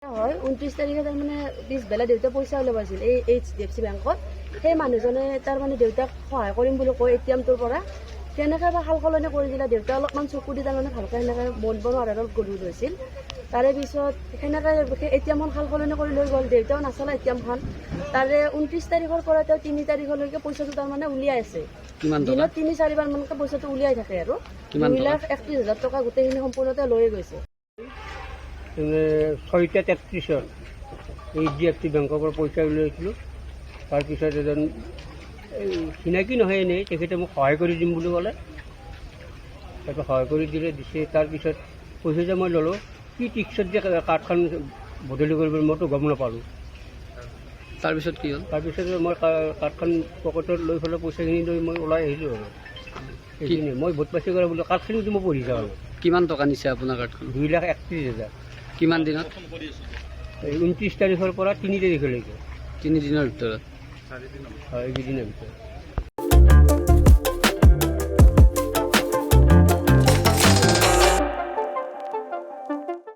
হয় 29 তাৰিখে তাৰমানে পিছবেলা দেউতা পইচা ওলাব আছিল এই HDFC বেংকত। সেই মানুহজনে তাৰমানে দেউতাক সহায় কৰিম বুলি কৈ ATM-টোৰ পৰা তেনেকৈ বা সাল সলনি কৰি দিলে। দেউতা অলপমান চকু দি তাৰমানে ভালকৈ সেনেকৈ মন বনোৱাৰ অলপ গধুৰ হৈছিল। তাৰে পিছত সেনেকৈ ATM-খন সাল সলনি কৰি লৈ গ'ল। দেউতাও নাচালে ATM-খন। তাৰে 29 তাৰিখৰ পৰা তেওঁ 3 তাৰিখলৈকে পইচাটো তাৰমানে উলিয়াই আছে। দিনত 3-4 বাৰ মানকৈ পইচাটো উলিয়াই থাকে আৰু 2,31,000 টকা গোটেইখিনি সম্পূৰ্ণতে লৈ গৈছে। 6:33 HDFC বেংকৰ পৰা পইচা উলিয়াইছিলোঁ। তাৰপিছত এজন চিনাকি নহয় এনেই তেখেতে মোক সহায় কৰি দিম বুলি ক'লে। তাৰপৰা সহায় কৰি দিছে। তাৰপিছত পইচা যে মই ল'লোঁ কি টিক্সত যে কাৰ্ডখন বদলি কৰিব মইতো গম নাপালোঁ। তাৰপিছত কি হ'ল? তাৰপিছত মই কাৰ্ডখন পকেটত লৈ পেলাই পইচাখিনি লৈ মই ওলাই আহিলোঁ আৰু সেইখিনি মই ভোট পাইছে কৰা বুলি কাৰ্ডখিনি মই পঢ়ি যাওঁ আৰু। কিমান টকা নিছে আপোনাৰ কাৰ্ডখন? 2,31,000। কিমান দিনত? 29 তাৰিখৰ পৰা 3 তাৰিখলৈকে। 3 দিনৰ ভিতৰত? হয়, এইকেইদিনৰ ভিতৰত।